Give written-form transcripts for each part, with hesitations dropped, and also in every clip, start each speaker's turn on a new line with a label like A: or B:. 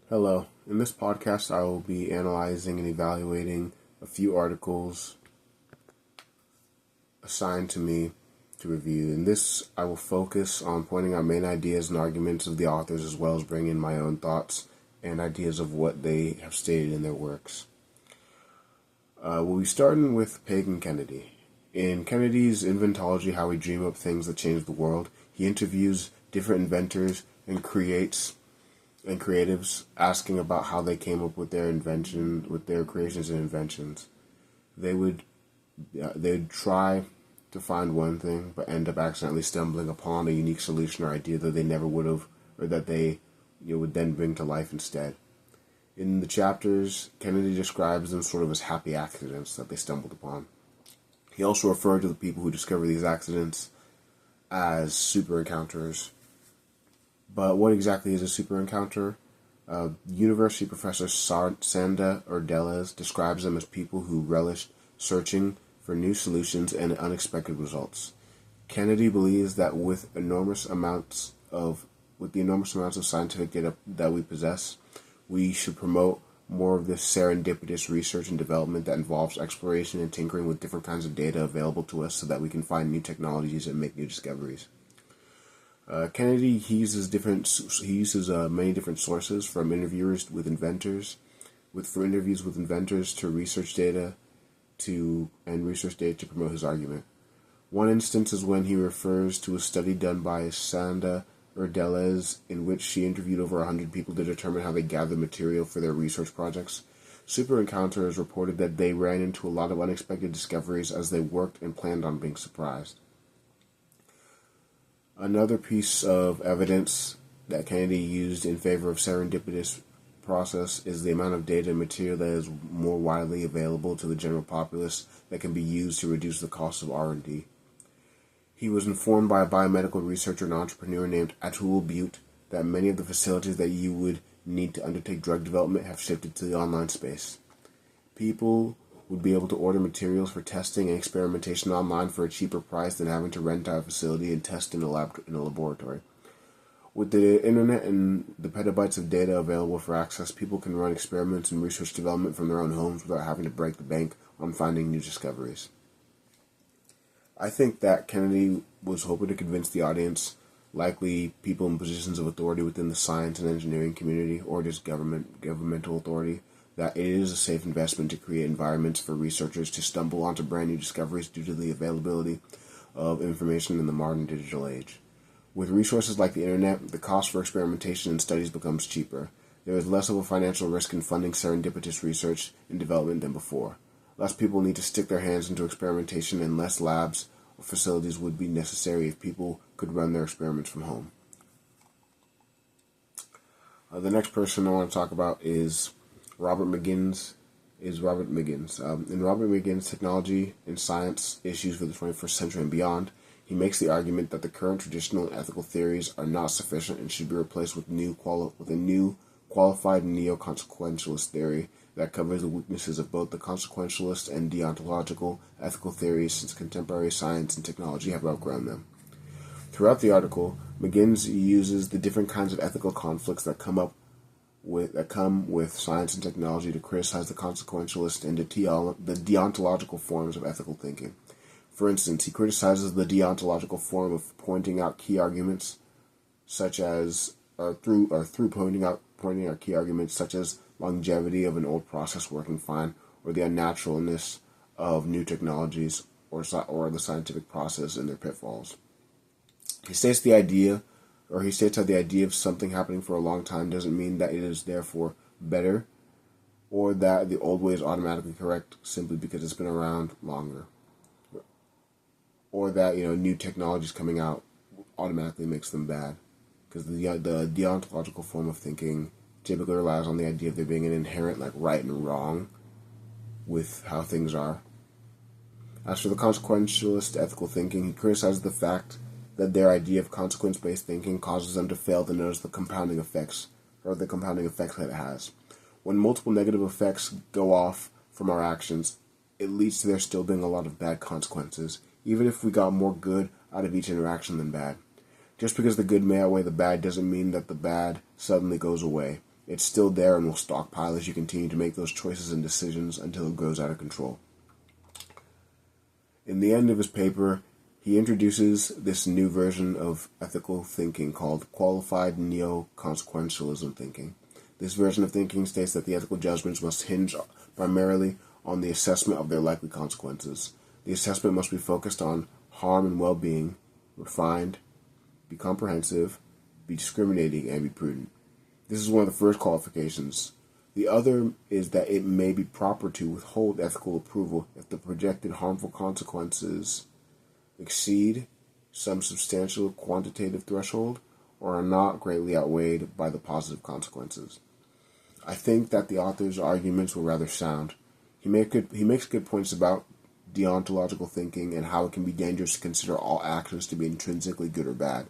A: Hello. In this podcast, I will be analyzing and evaluating a few articles assigned to me to review. In this, I will focus on pointing out main ideas and arguments of the authors, as well as bring in my own thoughts and ideas of what they have stated in their works. We'll be starting with Pagan Kennedy. In Kennedy's Inventology, How We Dream Up Things That Change the World, he interviews different inventors and creatives, asking about how they came up with their creations and inventions. They'd try to find one thing, but end up accidentally stumbling upon a unique solution or idea that they never would have, or that they would then bring to life instead. In the chapters, Kennedy describes them sort of as happy accidents that they stumbled upon. He also referred to the people who discover these accidents as super encounters. But what exactly is a super encounter? University professor Sanda Urdeles describes them as people who relish searching for new solutions and unexpected results. Kennedy believes that with the enormous amounts of scientific data that we possess, we should promote more of this serendipitous research and development that involves exploration and tinkering with different kinds of data available to us so that we can find new technologies and make new discoveries. Kennedy uses many different sources, from interviews with inventors to research data to promote his argument. One instance is when he refers to a study done by Sanda Urdeles, in which she interviewed over 100 people to determine how they gathered material for their research projects. Super Encounters reported that they ran into a lot of unexpected discoveries as they worked and planned on being surprised. Another piece of evidence that Kennedy used in favor of serendipitous process is the amount of data and material that is more widely available to the general populace that can be used to reduce the cost of R&D. He was informed by a biomedical researcher and entrepreneur named Atul Butte that many of the facilities that you would need to undertake drug development have shifted to the online space. People would be able to order materials for testing and experimentation online for a cheaper price than having to rent out a facility and test in a laboratory. With the internet and the petabytes of data available for access, people can run experiments and research development from their own homes without having to break the bank on finding new discoveries. I think that Kennedy was hoping to convince the audience, likely people in positions of authority within the science and engineering community or just governmental authority, that it is a safe investment to create environments for researchers to stumble onto brand new discoveries due to the availability of information in the modern digital age. With resources like the internet, the cost for experimentation and studies becomes cheaper. There is less of a financial risk in funding serendipitous research and development than before. Less people need to stick their hands into experimentation, and less labs or facilities would be necessary if people could run their experiments from home. The next person I want to talk about is Robert Miggins. In Robert Miggins' Technology and Science Issues for the 21st Century and Beyond, he makes the argument that the current traditional and ethical theories are not sufficient and should be replaced with a new qualified neo-consequentialist theory that covers the weaknesses of both the consequentialist and deontological ethical theories, since contemporary science and technology have outgrown them. Throughout the article, Miggins uses the different kinds of ethical conflicts that come with science and technology to criticize the consequentialist and the deontological forms of ethical thinking. For instance, he criticizes the deontological form of pointing out key arguments, through pointing out key arguments such as longevity of an old process working fine, or the unnaturalness of new technologies, or the scientific process and their pitfalls. He states how the idea of something happening for a long time doesn't mean that it is therefore better, or that the old way is automatically correct simply because it's been around longer, or that new technologies coming out automatically makes them bad, because the deontological form of thinking typically relies on the idea of there being an inherent right and wrong with how things are. As for the consequentialist ethical thinking, he criticizes the fact that their idea of consequence-based thinking causes them to fail to notice the compounding effects that it has. When multiple negative effects go off from our actions, it leads to there still being a lot of bad consequences, even if we got more good out of each interaction than bad. Just because the good may outweigh the bad doesn't mean that the bad suddenly goes away. It's still there and will stockpile as you continue to make those choices and decisions until it grows out of control. In the end of his paper, he introduces this new version of ethical thinking called qualified neo-consequentialism thinking. This version of thinking states that the ethical judgments must hinge primarily on the assessment of their likely consequences. The assessment must be focused on harm and well-being, refined, be comprehensive, be discriminating, and be prudent. This is one of the first qualifications. The other is that it may be proper to withhold ethical approval if the projected harmful consequences exceed some substantial quantitative threshold or are not greatly outweighed by the positive consequences. I think that the author's arguments were rather sound. He makes good points about deontological thinking and how it can be dangerous to consider all actions to be intrinsically good or bad.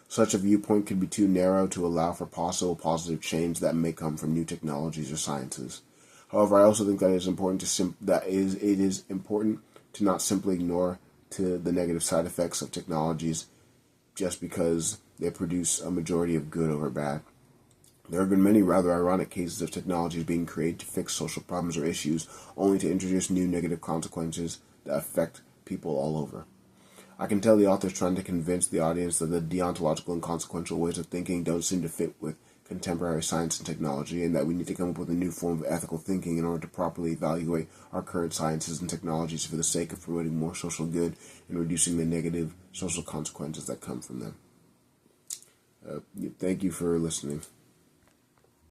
A: Such a viewpoint can be too narrow to allow for possible positive change that may come from new technologies or sciences. However, I also think that it is important to not simply ignore the negative side effects of technologies just because they produce a majority of good over bad. There have been many rather ironic cases of technologies being created to fix social problems or issues, only to introduce new negative consequences that affect people all over. I can tell the author is trying to convince the audience that the deontological and consequential ways of thinking don't seem to fit with contemporary science and technology, and that we need to come up with a new form of ethical thinking in order to properly evaluate our current sciences and technologies for the sake of promoting more social good and reducing the negative social consequences that come from them. Thank you for listening.